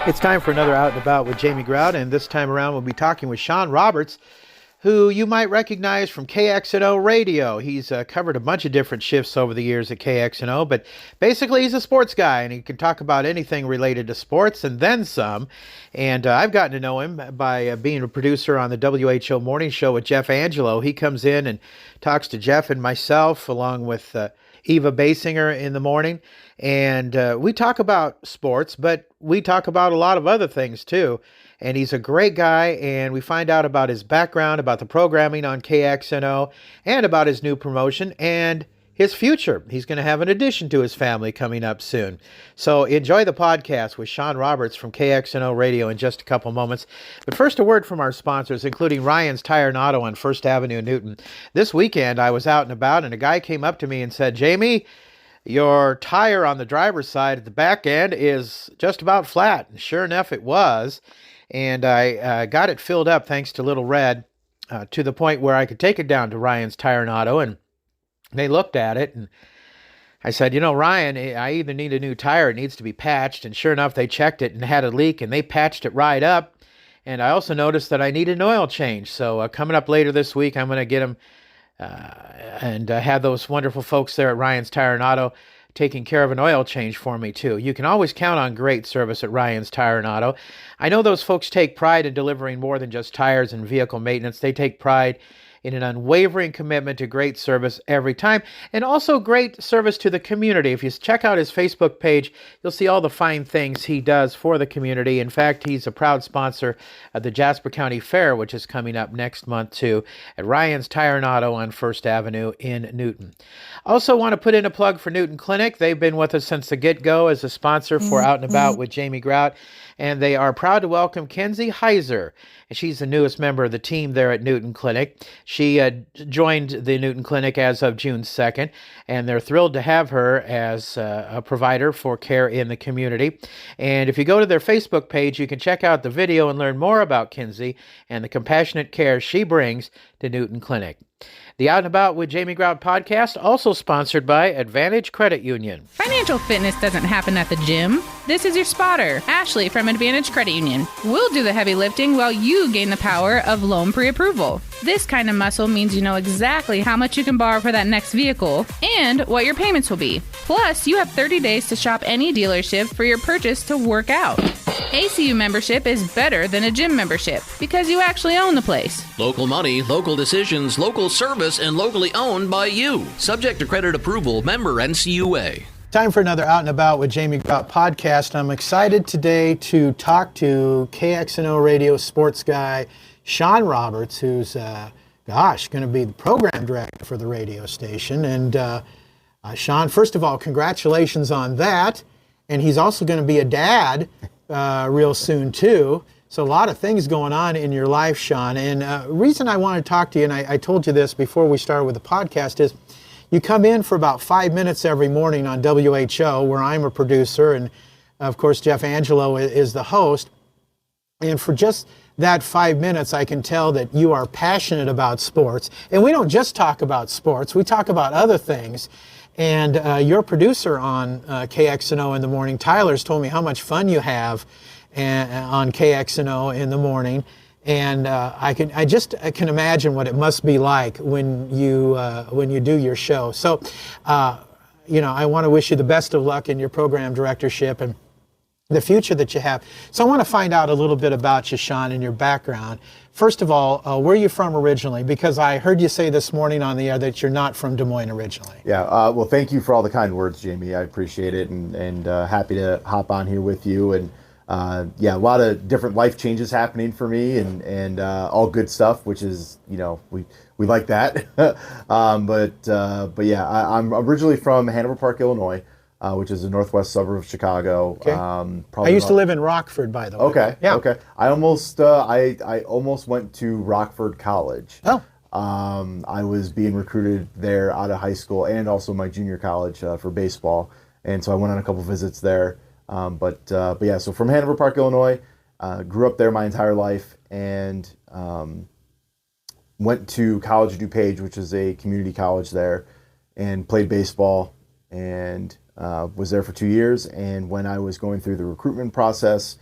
It's time for another Out and About with Jamie Grout, and this time around we'll be talking with Sean Roberts, who you might recognize from KXNO Radio. He's covered a bunch of different shifts over the years at KXNO, but basically he's a sports guy, and he can talk about anything related to sports and then some. And I've gotten to know him by being a producer on the WHO Morning Show with Jeff Angelo. He comes in and talks to Jeff and myself, along with Eva Basinger in the morning. And we talk about sports, but we talk about a lot of other things too. And he's a great guy, and we find out about his background, about the programming on KXNO, and about his new promotion and his future. He's going to have an addition to his family coming up soon. So enjoy the podcast with Sean Roberts from KXNO Radio in just a couple moments. But first, a word from our sponsors, including Ryan's Tire and Auto on First Avenue in Newton. This weekend, I was out and about, and a guy came up to me and said, "Jamie, your tire on the driver's side at the back end is just about flat." And sure enough, it was. And I got it filled up, thanks to Little Red, to the point where I could take it down to Ryan's Tire and Auto. And they looked at it, and I said, "You know, Ryan, I either need a new tire, it needs to be patched." And sure enough, they checked it and had a leak, and they patched it right up. And I also noticed that I needed an oil change. So coming up later this week, I'm going to get them and have those wonderful folks there at Ryan's Tire and Auto taking care of an oil change for me too. You can always count on great service at Ryan's Tire and Auto. I know those folks take pride in delivering more than just tires and vehicle maintenance. They take pride in an unwavering commitment to great service every time, and also great service to the community. If you check out his Facebook page, you'll see all the fine things he does for the community. In fact, he's a proud sponsor of the Jasper County Fair, which is coming up next month too, at Ryan's Tire and Auto on First Avenue in Newton. Also want to put in a plug for Newton Clinic. They've been with us since the get-go as a sponsor for Out and About with Jamie Grout, and they are proud to welcome Kenzie Heiser. She's the newest member of the team there at Newton Clinic. She joined the Newton Clinic as of June 2nd, and they're thrilled to have her as a provider for care in the community. And if you go to their Facebook page, you can check out the video and learn more about Kenzie and the compassionate care she brings to Newton Clinic. The Out and About with Jamie Grout podcast, also sponsored by Advantage Credit Union. Financial fitness doesn't happen at the gym. This is your spotter, Ashley from Advantage Credit Union. We'll do the heavy lifting while you gain the power of loan pre-approval. This kind of muscle means you know exactly how much you can borrow for that next vehicle and what your payments will be. Plus, you have 30 days to shop any dealership for your purchase to work out. ACU membership is better than a gym membership because you actually own the place. Local money, local decisions, local service, and locally owned by you. Subject to credit approval, member NCUA. Time for another Out and About with Jamie Grout podcast. I'm excited today to talk to KXNO Radio sports guy Sean Roberts, who's, going to be the program director for the radio station. And Sean, first of all, congratulations on that. And he's also going to be a dad real soon, too. So a lot of things going on in your life, Sean. And the reason I want to talk to you, and I told you this before we started with the podcast, is you come in for about 5 minutes every morning on WHO, where I'm a producer, and of course Jeff Angelo is the host. And for just that 5 minutes, I can tell that you are passionate about sports. And we don't just talk about sports, we talk about other things. And your producer on KXNO in the morning, Tyler's told me how much fun you have on KXNO in the morning. And I can imagine what it must be like when you do your show. So, I want to wish you the best of luck in your program directorship and the future that you have. So I want to find out a little bit about you, Sean, and your background. First of all, where are you from originally? Because I heard you say this morning on the air that you're not from Des Moines originally. Yeah, well, thank you for all the kind words, Jamie. I appreciate it, and happy to hop on here with you. And a lot of different life changes happening for me, and all good stuff, which is, we like that. I'm originally from Hanover Park, Illinois. Which is a northwest suburb of Chicago. Okay. I used to live in Rockford, by the way. Okay. Yeah. Okay. I almost went to Rockford College. Oh. I was being recruited there out of high school and also my junior college for baseball, and so I went on a couple visits there. So from Hanover Park, Illinois, grew up there my entire life, and went to college at DuPage, which is a community college there. and played baseball, and was there for 2 years. And when I was going through the recruitment process,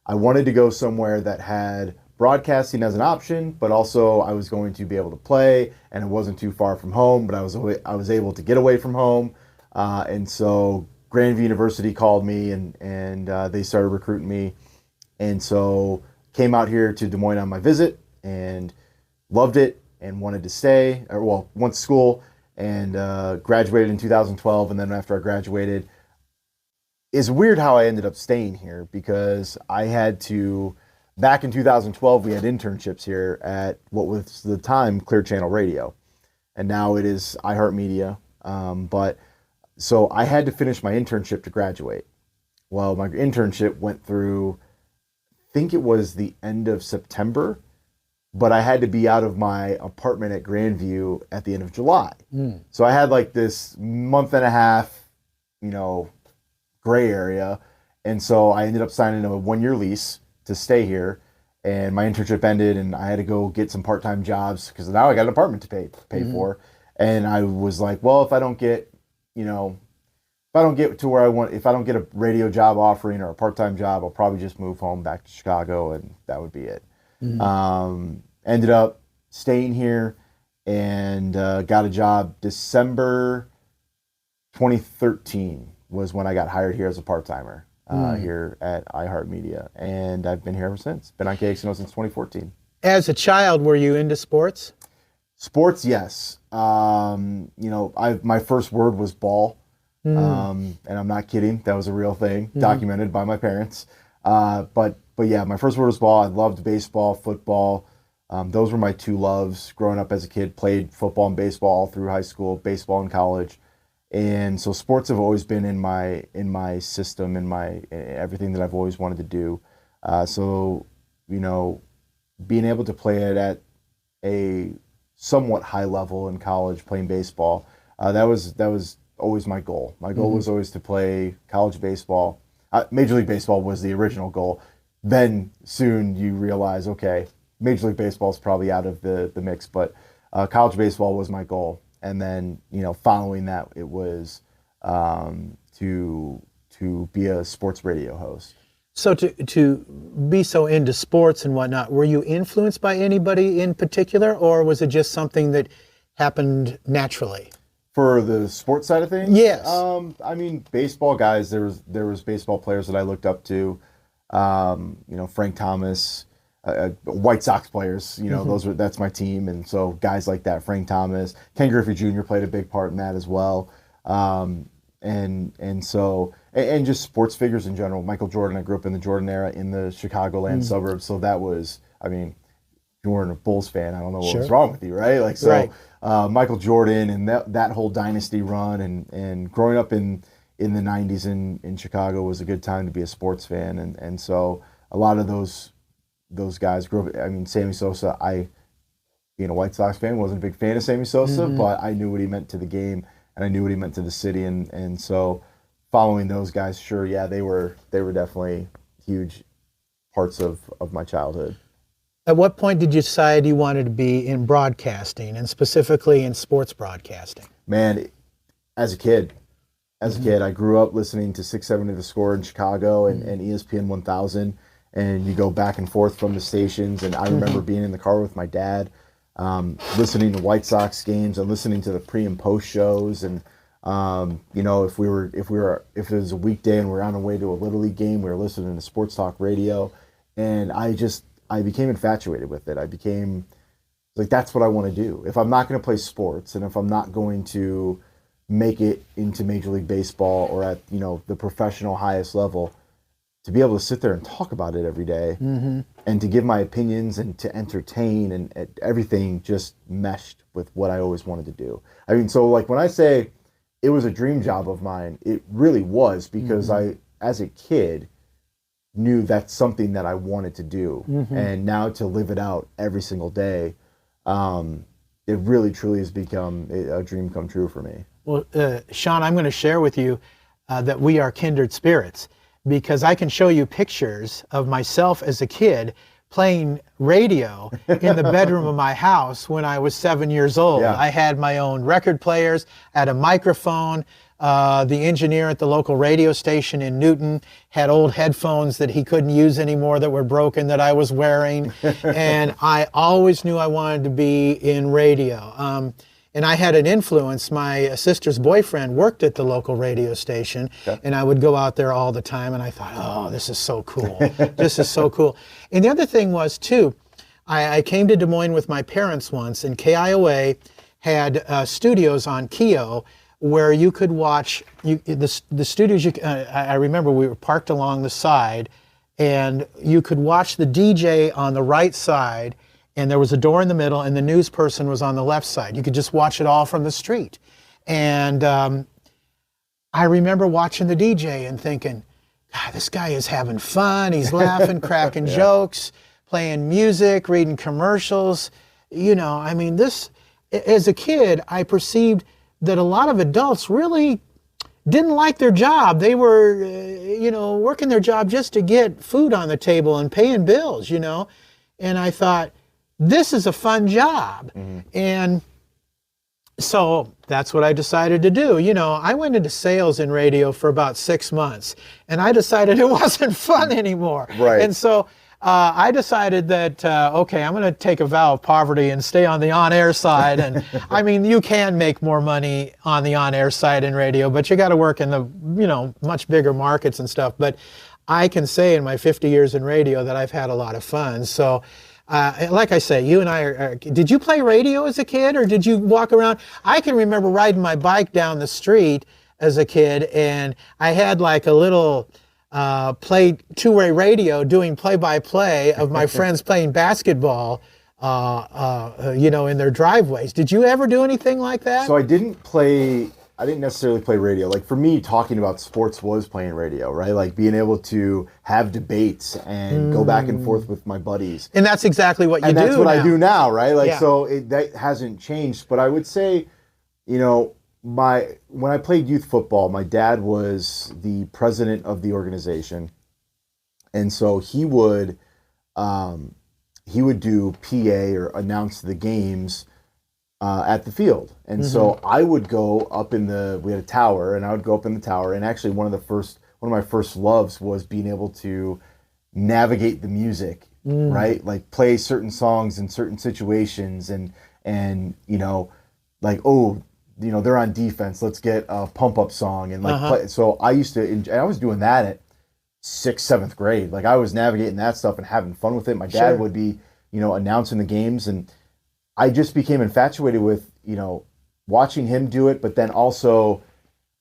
I wanted to go somewhere that had broadcasting as an option, but also I was going to be able to play, and it wasn't too far from home, but I was able to get away from home. And so Grandview University called me, and they started recruiting me. And so came out here to Des Moines on my visit and loved it and wanted to stay, went to school and graduated in 2012. And then after I graduated, it's weird how I ended up staying here, because I had to, back in 2012, we had internships here at what was the time Clear Channel Radio, and now it is iHeartMedia. But so I had to finish my internship to graduate. Well, my internship went through, I think it was the end of September, but I had to be out of my apartment at Grandview at the end of July. So I had like this month and a half, gray area. And so I ended up signing a 1-year lease to stay here. And my internship ended, and I had to go get some part-time jobs, because now I got an apartment to pay for. And I was like, well, if I don't get to where I want, if I don't get a radio job offering or a part-time job, I'll probably just move home back to Chicago, and that would be it. Ended up staying here, and got a job December 2013 was when I got hired here as a part-timer here at iHeartMedia, and I've been here ever since. Been on KXNO since 2014. As a child, were you into sports? Sports, yes. My first word was ball, and I'm not kidding. That was a real thing, documented by my parents. But yeah, my first word was ball. I loved baseball, football. Those were my two loves. Growing up as a kid, played football and baseball all through high school, baseball in college. And so sports have always been in my system, in my everything that I've always wanted to do. So being able to play it at a somewhat high level in college, playing baseball, that was always my goal. My goal was always to play college baseball. Major League Baseball was the original goal. Then soon you realize, okay, Major League Baseball is probably out of the mix, but college baseball was my goal. And then, following that, it was to be a sports radio host. So to be so into sports and whatnot, were you influenced by anybody in particular, or was it just something that happened naturally? For the sports side of things? Yes. Baseball guys, there was baseball players that I looked up to. Frank Thomas, White Sox players, that's my team. And so guys like that, Frank Thomas, Ken Griffey Jr. played a big part in that as well. And just sports figures in general. Michael Jordan, I grew up in the Jordan era in the Chicagoland suburbs. So that was, if you weren't a Bulls fan, I don't know what was wrong with you, right? Right. Michael Jordan and that whole dynasty run and growing up in the 90s in Chicago was a good time to be a sports fan. And so a lot of those guys grew up. Sammy Sosa, being a White Sox fan, wasn't a big fan of Sammy Sosa, but I knew what he meant to the game, and I knew what he meant to the city. And so following those guys, they were definitely huge parts of my childhood. At what point did you decide you wanted to be in broadcasting, and specifically in sports broadcasting? Man, as a kid, I grew up listening to 670 The Score in Chicago and ESPN 1000, and you go back and forth from the stations. And I remember being in the car with my dad, listening to White Sox games and listening to the pre and post shows. And if it was a weekday and we were on our way to a Little League game, we were listening to sports talk radio, and I became infatuated with it. I became like, that's what I want to do. If I'm not going to play sports, and if I'm not going to make it into Major League Baseball or at the professional highest level, to be able to sit there and talk about it every day, and to give my opinions and to entertain, and everything just meshed with what I always wanted to do. So like when I say it was a dream job of mine, it really was, because I, as a kid, knew that's something that I wanted to do. And now to live it out every single day, it really truly has become a dream come true for me. Well, Sean, I'm going to share with you that we are kindred spirits, because I can show you pictures of myself as a kid playing radio in the bedroom of my house when I was 7 years old. Yeah. I had my own record players, had a microphone. The engineer at the local radio station in Newton had old headphones that he couldn't use anymore that were broken that I was wearing. And I always knew I wanted to be in radio. And I had an influence. My sister's boyfriend worked at the local radio station, and I would go out there all the time, and I thought, oh, this is so cool. This is so cool. And the other thing was, too, I came to Des Moines with my parents once, and KIOA had studios on Keogh where you could watch, the studios, I remember we were parked along the side, and you could watch the DJ on the right side, and there was a door in the middle, and the news person was on the left side. You could just watch it all from the street. And I remember watching the DJ and thinking, God, this guy is having fun. He's laughing, cracking jokes, playing music, reading commercials. You know, I mean, this, as a kid, I perceived that a lot of adults really didn't like their job. They were, working their job just to get food on the table and paying bills, And I thought, this is a fun job. And so that's what I decided to do. I went into sales in radio for about 6 months, and I decided it wasn't fun anymore. Right. And so I decided that, okay, I'm going to take a vow of poverty and stay on the on-air side. And I mean, you can make more money on the on-air side in radio, but you got to work in the, much bigger markets and stuff. But I can say in my 50 years in radio that I've had a lot of fun. So like I say, you and I did you play radio as a kid, or did you walk around? I can remember riding my bike down the street as a kid, and I had like a little two-way radio doing play-by-play of my friends playing basketball, in their driveways. Did you ever do anything like that? So I didn't necessarily play radio. Like for me, talking about sports was playing radio, right? Like being able to have debates and go back and forth with my buddies. And that's exactly what you do now. And that's what I do now, right? Like, yeah. So that hasn't changed. But I would say, when I played youth football, my dad was the president of the organization. And so he would do PA or announce the games at the field. And so I would go up we had a tower, and I would go up in the tower. And actually one of my first loves was being able to navigate the music, right? Like play certain songs in certain situations and they're on defense. Let's get a pump up song and play. So I was doing that at 6th, 7th grade. Like I was navigating that stuff and having fun with it. My dad would be, announcing the games, and I just became infatuated with, watching him do it, but then also,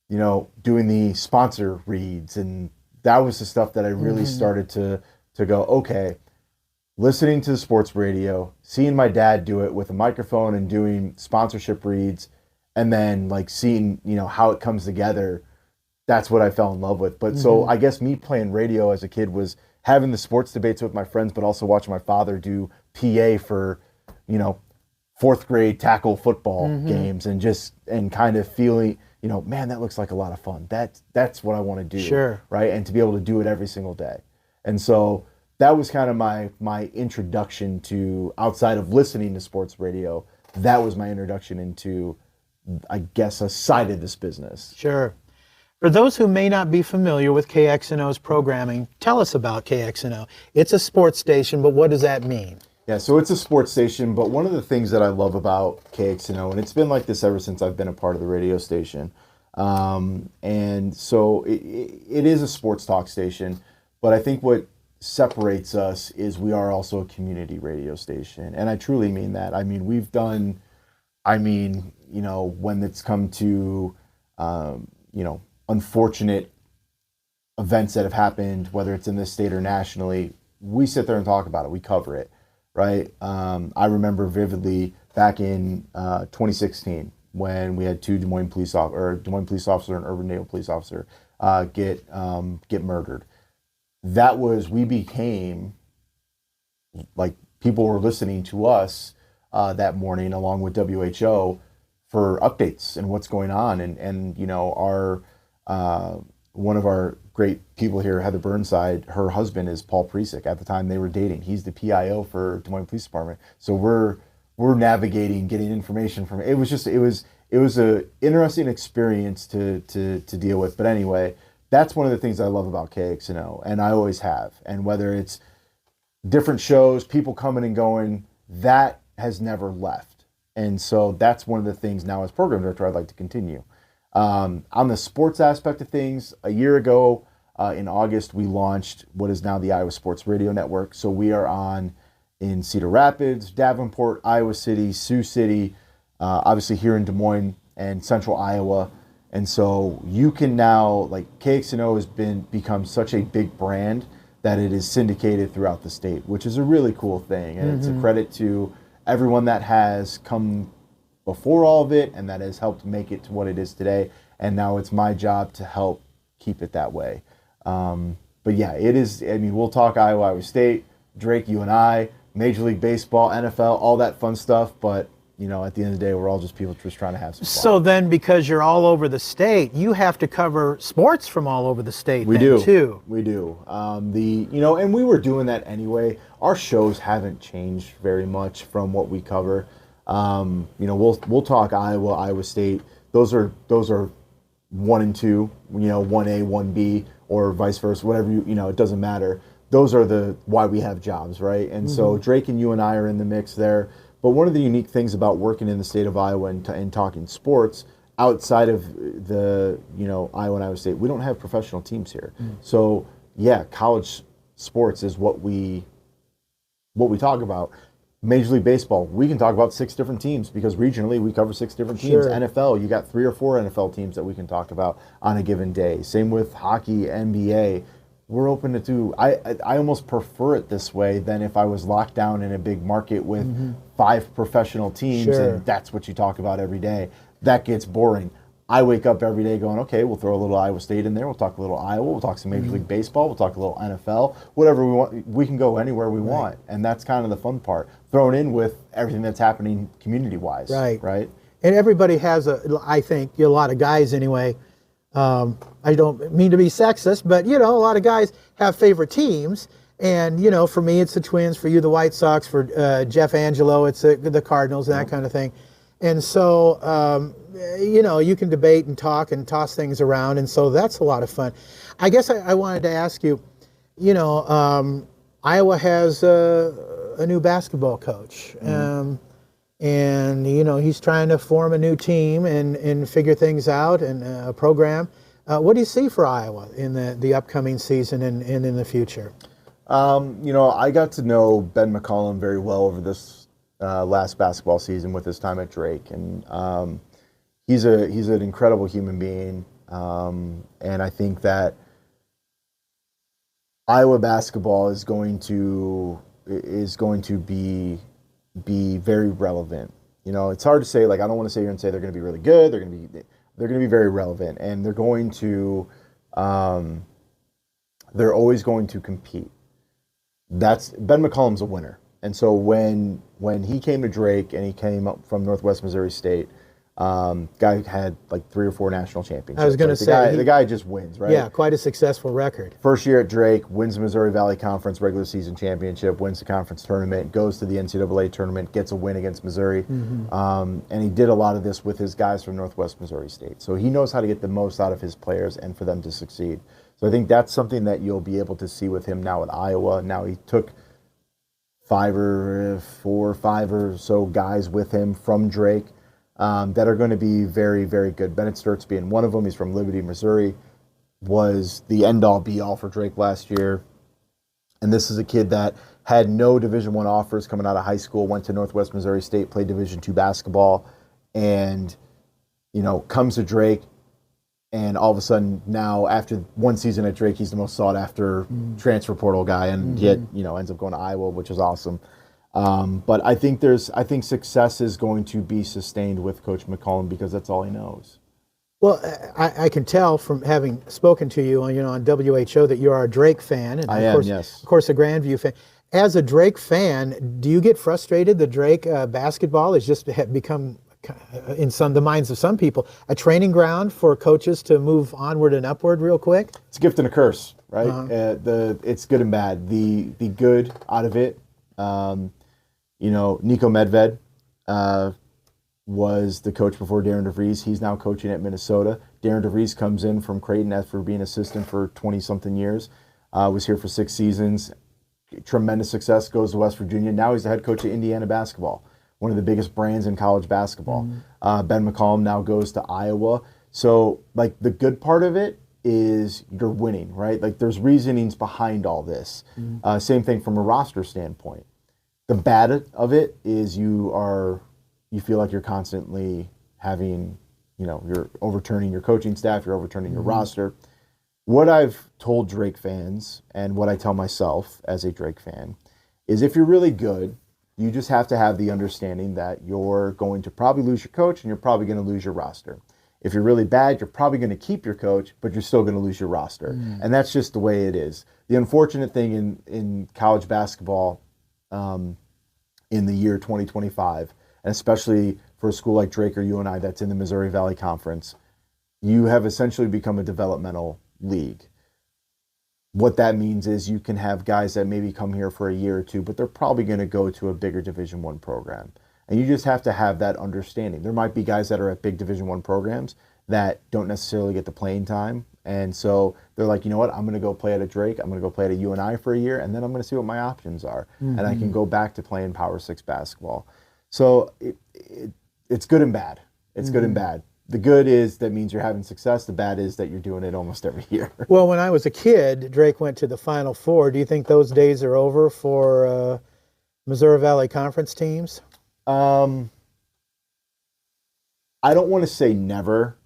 doing the sponsor reads. And that was the stuff that I really started to go, okay, listening to the sports radio, seeing my dad do it with a microphone and doing sponsorship reads, and then like seeing, how it comes together. That's what I fell in love with. But so I guess me playing radio as a kid was having the sports debates with my friends, but also watching my father do PA for, 4th grade tackle football games, and kind of feeling, man, that looks like a lot of fun. That's what I want to do. Sure. Right. And to be able to do it every single day. And so that was kind of my introduction to, outside of listening to sports radio, that was my introduction into, I guess, a side of this business. Sure. For those who may not be familiar with KXNO's programming, tell us about KXNO. It's a sports station, but what does that mean? Yeah, so it's a sports station, but one of the things that I love about KXNO, and it's been like this ever since I've been a part of the radio station, and so it is a sports talk station, but I think what separates us is we are also a community radio station, and I truly mean that. I mean, when it's come to, unfortunate events that have happened, whether it's in this state or nationally, we sit there and talk about it. We cover it, right? I remember vividly back in 2016 when we had two Des Moines police officer and Urbandale police officer get murdered. We became, like, people were listening to us that morning along with WHO for updates and what's going on, and one of our great people here, Heather Burnside, her husband is Paul Presic. At the time they were dating, he's the PIO for Des Moines Police Department. So we're navigating, getting information from. It was a interesting experience to deal with. But anyway, that's one of the things I love about KXNO, and I always have. And whether it's different shows, people coming and going, that has never left. And so that's one of the things now as program director I'd like to continue. On the sports aspect of things, a year ago in August, we launched what is now the Iowa Sports Radio Network. So we are on in Cedar Rapids, Davenport, Iowa City, Sioux City, obviously here in Des Moines and Central Iowa. And so you can now, like, KXNO has become such a big brand that it is syndicated throughout the state, which is a really cool thing. And it's a credit to everyone that has come before all of it and that has helped make it to what it is today. And now it's my job to help keep it that way. But yeah, it is. I mean, we'll talk Iowa State, Drake, you and I, Major League Baseball, NFL, all that fun stuff. But, you know, at the end of the day, we're all just people just trying to have some fun. So then, because you're all over the state, you have to cover sports from all over the state. We do too. We do. And we were doing that anyway. Our shows haven't changed very much from what we cover. We'll talk Iowa State. Those are 1 and 2. 1A, 1B, or vice versa. Whatever it doesn't matter. Those are why we have jobs, right? And so Drake and you and I are in the mix there. But one of the unique things about working in the state of Iowa and talking sports outside of the Iowa and Iowa State, we don't have professional teams here. So yeah, college sports is what we talk about. Major League Baseball, we can talk about 6 different teams because regionally we cover 6 different teams. Sure. NFL, you got 3 or 4 NFL teams that we can talk about on a given day. Same with hockey, NBA. We're open to do. I almost prefer it this way than if I was locked down in a big market with 5 professional teams and that's what you talk about every day. That gets boring. I wake up every day going, okay, we'll throw a little Iowa State in there. We'll talk a little Iowa. We'll talk some Major League Baseball. We'll talk a little NFL. Whatever we want. We can go anywhere we want. And that's kind of the fun part. Thrown in with everything that's happening community-wise. Right. And everybody has I think, a lot of guys anyway. I don't mean to be sexist, but, a lot of guys have favorite teams. And, for me, it's the Twins. For you, the White Sox. For Jeff Angelo, it's the Cardinals and that kind of thing. And so, you can debate and talk and toss things around. And so that's a lot of fun. I guess I wanted to ask you, Iowa has a new basketball coach. And, he's trying to form a new team and figure things out and a program. What do you see for Iowa in the upcoming season and in the future? I got to know Ben McCollum very well over this last basketball season with his time at Drake. And he's an incredible human being. And I think that Iowa basketball is going to be very relevant. It's hard to say, like, I don't want to sit here and say they're going to be really good. They're going to be very relevant, and they're always going to compete. That's Ben McCollum's a winner. And so when he came to Drake and he came up from Northwest Missouri State, guy had like 3 or 4 national championships. I was going to say the guy just wins, right? Yeah, quite a successful record. First year at Drake, wins the Missouri Valley Conference regular season championship, wins the conference tournament, goes to the NCAA tournament, gets a win against Missouri, and he did a lot of this with his guys from Northwest Missouri State. So he knows how to get the most out of his players and for them to succeed. So I think that's something that you'll be able to see with him now at Iowa. Now he took 4 or 5 or so guys with him from Drake that are going to be very, very good. Bennett Sturts being one of them. He's from Liberty, Missouri. Was the end-all, be-all for Drake last year. And this is a kid that had no Division I offers coming out of high school, went to Northwest Missouri State, played Division II basketball, and, comes to Drake. And all of a sudden now, after 1 season at Drake, he's the most sought-after transfer portal guy, and yet ends up going to Iowa, which is awesome. But I think success is going to be sustained with Coach McCollum because that's all he knows. Well, I can tell from having spoken to you on WHO that you are a Drake fan, and yes. Of course, a Grandview fan. As a Drake fan, do you get frustrated that Drake basketball has just become in the minds of some people, a training ground for coaches to move onward and upward real quick? It's a gift and a curse, right? It's good and bad. The good out of it, Nico Medved was the coach before Darren DeVries. He's now coaching at Minnesota. Darren DeVries comes in from Creighton after being assistant for 20-something years. Was here for 6 seasons. Tremendous success, goes to West Virginia. Now he's the head coach of Indiana basketball, one of the biggest brands in college basketball. Ben McCollum now goes to Iowa. So, like, the good part of it is you're winning, right? Like, there's reasonings behind all this. Same thing from a roster standpoint. The bad of it is you feel like you're constantly having, you're overturning your coaching staff, you're overturning your roster. What I've told Drake fans and what I tell myself as a Drake fan is if you're really good, you just have to have the understanding that you're going to probably lose your coach and you're probably going to lose your roster. If you're really bad, you're probably going to keep your coach, but you're still going to lose your roster. And that's just the way it is. The unfortunate thing in college basketball in the year 2025, and especially for a school like Drake or UNI that's in the Missouri Valley Conference, you have essentially become a developmental league. What that means is you can have guys that maybe come here for a year or two, but they're probably going to go to a bigger Division I program. And you just have to have that understanding. There might be guys that are at big Division I programs that don't necessarily get the playing time. And so they're like, you know what, I'm going to go play at a Drake, I'm going to go play at a UNI for a year, and then I'm going to see what my options are. And I can go back to playing Power 6 basketball. So it's good and bad. It's good and bad. The good is that means you're having success. The bad is that you're doing it almost every year. Well, when I was a kid, Drake went to the Final Four. Do you think those days are over for Missouri Valley Conference teams? I don't want to say never,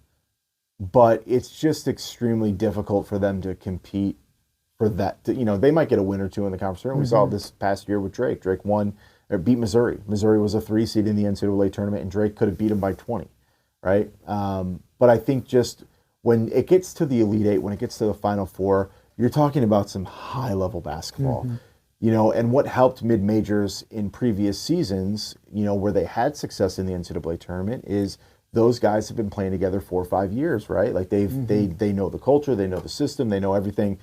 but it's just extremely difficult for them to compete for that. They might get a win or two in the conference tournament. We saw this past year with Drake. Drake beat Missouri. Missouri was a 3 seed in the NCAA tournament, and Drake could have beat them by 20. Right? But I think just when it gets to the Elite Eight, when it gets to the Final Four, you're talking about some high-level basketball. And what helped mid-majors in previous seasons, where they had success in the NCAA tournament, is those guys have been playing together 4 or 5 years, right? Like they know the culture, they know the system, they know everything.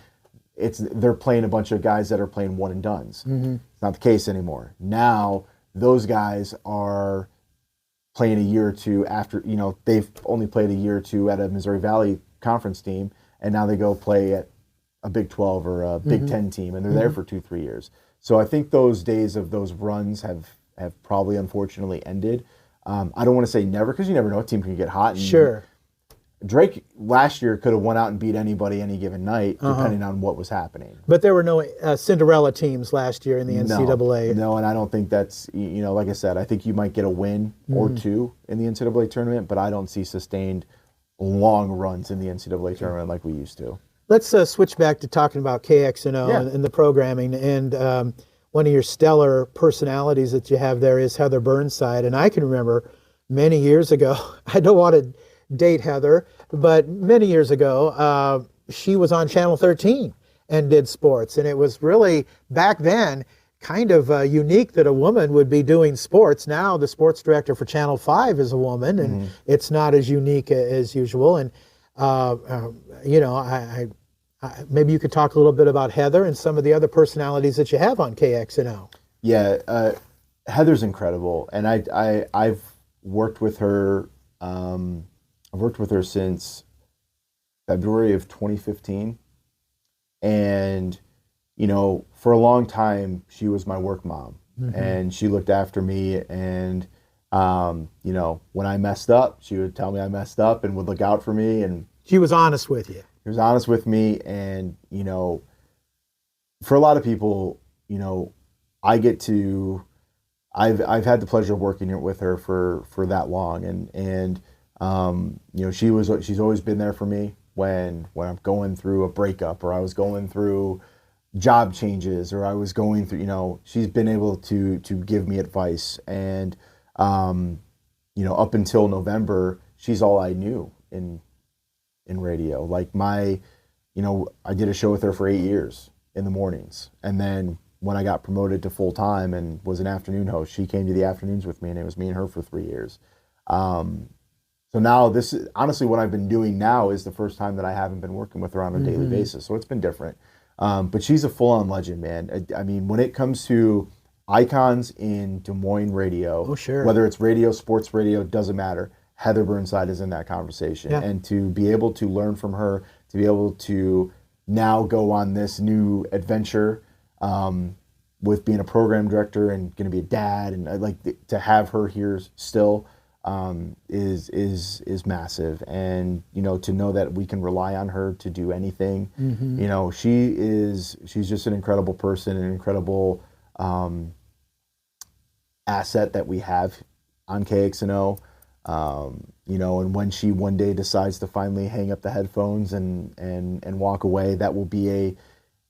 They're playing a bunch of guys that are playing one and dones. It's not the case anymore. Now those guys are playing a year or two after, they've only played a year or two at a Missouri Valley Conference team, and now they go play at a Big 12 or a Big 10 team, and they're there for 2-3 years. So I think those days of those runs have probably unfortunately ended. I don't want to say never, because you never know, a team can get hot. And Sure. Drake last year could have went out and beat anybody any given night, depending on what was happening. But there were no Cinderella teams last year in the NCAA. No, and I don't think that's, like I said, I think you might get a win or two in the NCAA tournament, but I don't see sustained long runs in the NCAA tournament like we used to. Let's switch back to talking about KXNO and the programming. And one of your stellar personalities that you have there is Heather Burnside. And I can remember many years ago, I don't want to date Heather, but many years ago, she was on Channel 13 and did sports. And it was really, back then, kind of unique that a woman would be doing sports. Now the sports director for Channel 5 is a woman, and it's not as unique as usual. And, maybe you could talk a little bit about Heather and some of the other personalities that you have on KXNO. Yeah, Heather's incredible. And I've worked with her. I've worked with her since February of 2015. And, for a long time, she was my work mom. And she looked after me. And, when I messed up, she would tell me I messed up and would look out for me. And she was honest with you. She was honest with me. And, for a lot of people, I've had the pleasure of working with her for that long. And she's always been there for me when I'm going through a breakup, or I was going through job changes, or I was going through, she's been able to give me advice. And, up until November, she's all I knew in radio. Like I did a show with her for 8 years in the mornings. And then when I got promoted to full time and was an afternoon host, she came to the afternoons with me, and it was me and her for 3 years. So now this is honestly what I've been doing now is the first time that I haven't been working with her on a daily basis. So it's been different. But she's a full-on legend, man. I mean, when it comes to icons in Des Moines radio, Oh, sure. whether it's radio, sports radio, doesn't matter. Heather Burnside is in that conversation. Yeah. And to be able to learn from her, to be able to now go on this new adventure with being a program director and going to be a dad, and I'd like to have her here still is massive. And to know that we can rely on her to do anything. She's just an incredible person, an incredible asset that we have on KXNO. And when she one day decides to finally hang up the headphones and walk away, that will be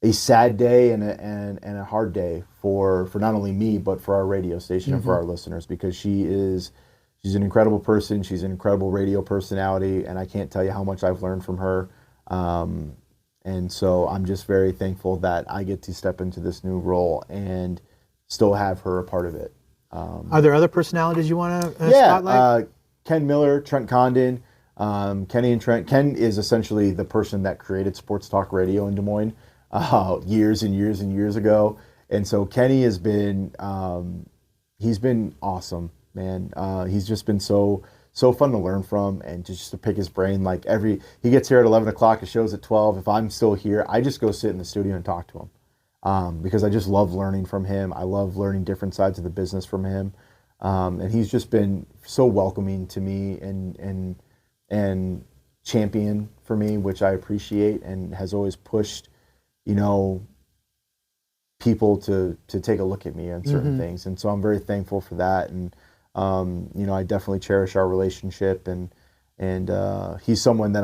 a sad day and a hard day for not only me but for our radio station and for our listeners, because she's an incredible person. She's an incredible radio personality, and I can't tell you how much I've learned from her. And so I'm just very thankful that I get to step into this new role and still have her a part of it. Are there other personalities you want to spotlight? Ken Miller, Trent Condon, Kenny and Trent. Ken is essentially the person that created sports talk radio in Des Moines years and years and years ago. And so Kenny has been, he's been awesome, man. He's just been so fun to learn from, and just to pick his brain. Like he gets here at 11 o'clock, the show's at 12. If I'm still here, I just go sit in the studio and talk to him. Because I just love learning from him. I love learning different sides of the business from him. And he's just been so welcoming to me and champion for me, which I appreciate, and has always pushed, people to take a look at me on certain things. And so I'm very thankful for that. And, I definitely cherish our relationship, and he's someone that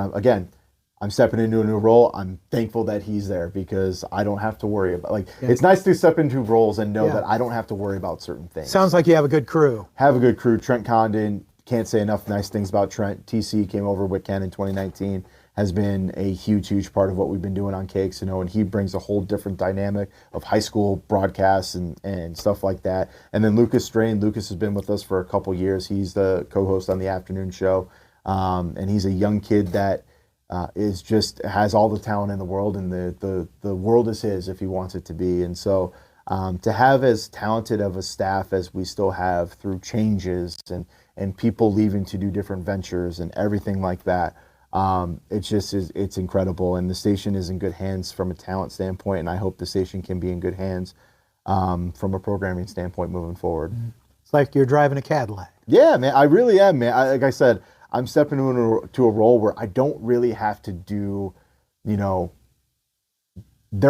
I'm stepping into a new role. I'm thankful that he's there, because I don't have to worry about, it's nice to step into roles and know that I don't have to worry about certain things. Sounds like you have a good crew. Have a good crew. Trent Condon, can't say enough nice things about Trent. TC came over with Ken in 2019, has been a huge part of what we've been doing on KXNO, and he brings a whole different dynamic of high school broadcasts and stuff like that. And then Lucas Strain. Lucas has been with us for a couple years. He's the co-host on the afternoon show, and he's a young kid that has all the talent in the world, and the world is his if he wants it to be. And so to have as talented of a staff as we still have through changes and people leaving to do different ventures and everything like that, it's incredible. And the station is in good hands from a talent standpoint, and I hope the station can be in good hands from a programming standpoint moving forward. It's like you're driving a Cadillac. Yeah, man, I really am, man. Like I said, I'm stepping into a role where I don't really have to do, there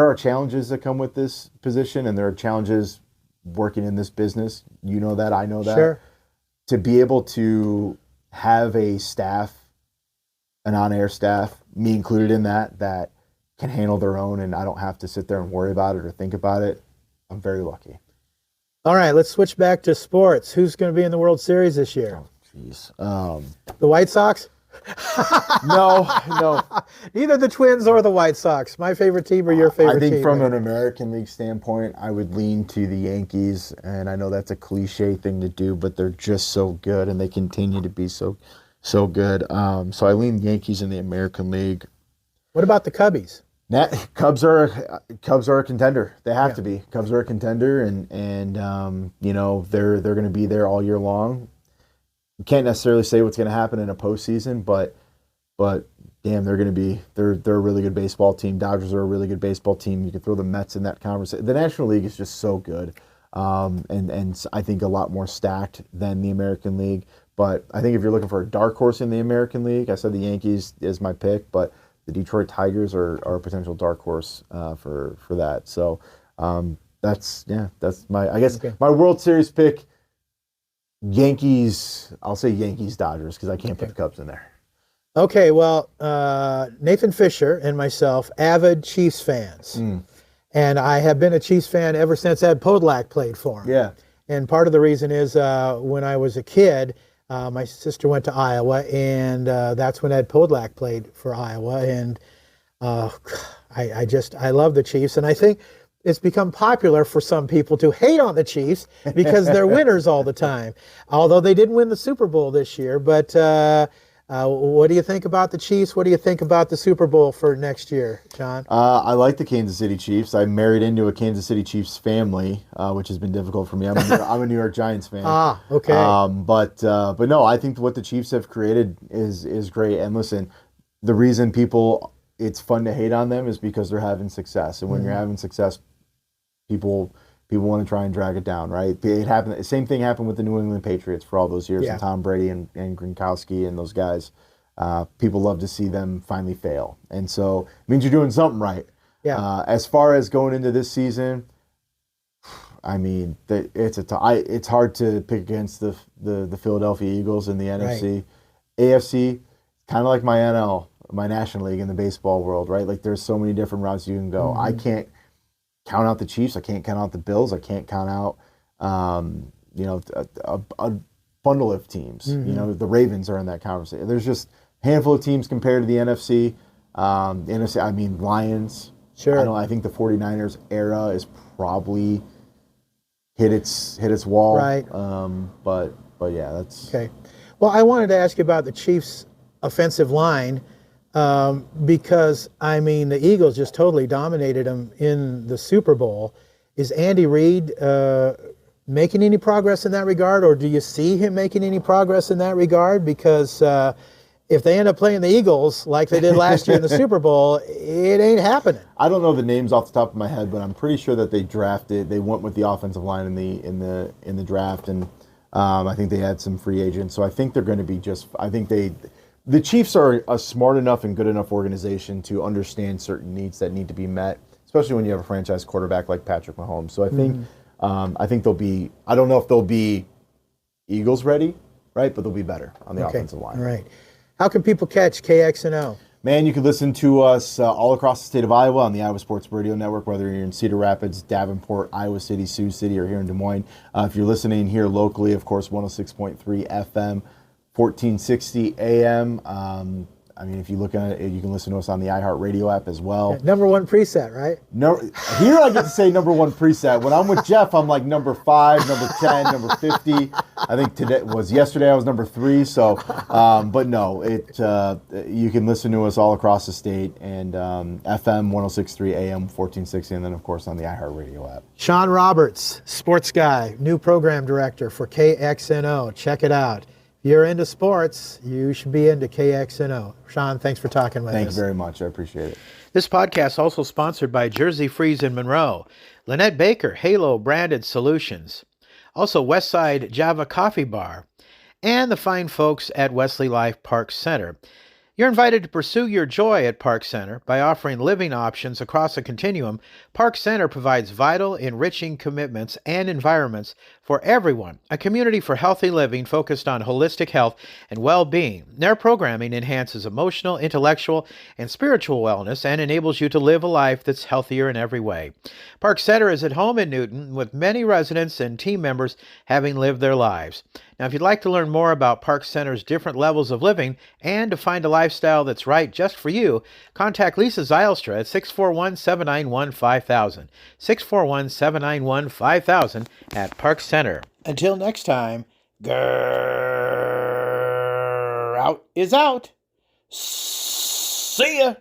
are challenges that come with this position, and there are challenges working in this business. You know that, I know that. Sure. To be able to have a staff, an on-air staff, me included in that can handle their own, and I don't have to sit there and worry about it or think about it, I'm very lucky. All right, let's switch back to sports. Who's going to be in the World Series this year? Jeez. The White Sox? No. Neither the Twins or the White Sox. My favorite team or your favorite team? I think from an American League standpoint, I would lean to the Yankees, and I know that's a cliche thing to do, but they're just so good, and they continue to be so good. So I lean Yankees in the American League. What about the Cubbies? Cubs are a contender. They have to be. Cubs are a contender, and they're going to be there all year long. You can't necessarily say what's going to happen in a postseason, but damn, they're a really good baseball team. Dodgers are a really good baseball team. You can throw the Mets in that conversation. The National League is just so good, and I think a lot more stacked than the American League. But I think if you're looking for a dark horse in the American League, I said the Yankees is my pick, but the Detroit Tigers are a potential dark horse for that. So that's my World Series pick. Yankees, I'll say Yankees Dodgers, because I can't put the Cubs in there. Okay, well, Nathan Fisher and myself, avid Chiefs fans. And I have been a Chiefs fan ever since Ed Podolak played for him. Yeah. And part of the reason is when I was a kid, my sister went to Iowa, and that's when Ed Podolak played for Iowa. And I love the Chiefs. And I think it's become popular for some people to hate on the Chiefs because they're winners all the time. Although they didn't win the Super Bowl this year, but what do you think about the Chiefs? What do you think about the Super Bowl for next year, John? I like the Kansas City Chiefs. I married into a Kansas City Chiefs family, which has been difficult for me. I'm a New York Giants fan. Okay. But no, I think what the Chiefs have created is great. And listen, the reason it's fun to hate on them is because they're having success. And when you're having success, people want to try and drag it down, right? It happened. The same thing happened with the New England Patriots for all those years, and Tom Brady and Gronkowski and those guys. People love to see them finally fail, and so it means you're doing something right. Yeah. As far as going into this season, I mean, it's hard to pick against the Philadelphia Eagles in the NFC. Right. AFC, kind of like my National League in the baseball world, right? Like there's so many different routes you can go. I can't count out the Chiefs. I can't count out the Bills. I can't count out, a bundle of teams. The Ravens are in that conversation. There's just a handful of teams compared to the NFC. NFC, I mean, Lions. Sure. I think the 49ers era is probably hit its wall. Right. But yeah, that's okay. Well, I wanted to ask you about the Chiefs' offensive line. Because, I mean, the Eagles just totally dominated them in the Super Bowl. Is Andy Reid making any progress in that regard, or do you see him making any progress in that regard? Because if they end up playing the Eagles like they did last year in the Super Bowl, it ain't happening. I don't know the names off the top of my head, but I'm pretty sure that they went with the offensive line in the draft, and I think they had some free agents. So I think they're going to be the Chiefs are a smart enough and good enough organization to understand certain needs that need to be met, especially when you have a franchise quarterback like Patrick Mahomes. So I think they'll be. I don't know if they'll be Eagles ready, right? But they'll be better on the offensive line. All right. How can people catch KXNO? Man, you can listen to us all across the state of Iowa on the Iowa Sports Radio Network, whether you're in Cedar Rapids, Davenport, Iowa City, Sioux City, or here in Des Moines. If you're listening here locally, of course, 106.3 FM. 1460 AM. I mean, if you look at it, you can listen to us on the iHeartRadio app as well. Number one preset, right? No, here I get to say number one preset. When I'm with Jeff, I'm like number 5, number 10, number 50. I think yesterday I was number 3. So, but no, you can listen to us all across the state and FM 106.3 AM 1460, and then of course on the iHeartRadio app. Sean Roberts, sports guy, new program director for KXNO. Check it out. If you're into sports, you should be into KXNO. Sean, thanks for talking with us. Thank you very much. I appreciate it. This podcast is also sponsored by Jersey Freeze in Monroe, Lynette Baker, Halo Branded Solutions, also Westside Java Coffee Bar, and the fine folks at Wesley Life Park Center. You're invited to pursue your joy at Park Center by offering living options across a continuum. Park Center provides vital, enriching commitments and environments for everyone, a community for healthy living focused on holistic health and well-being. Their programming enhances emotional, intellectual, and spiritual wellness and enables you to live a life that's healthier in every way. Park Center is at home in Newton, with many residents and team members having lived their lives. Now, if you'd like to learn more about Park Center's different levels of living and to find a lifestyle that's right just for you, contact Lisa Zylstra at 641-791-5000. 641-791-5000 at Park Center. Until next time, out is out. See ya.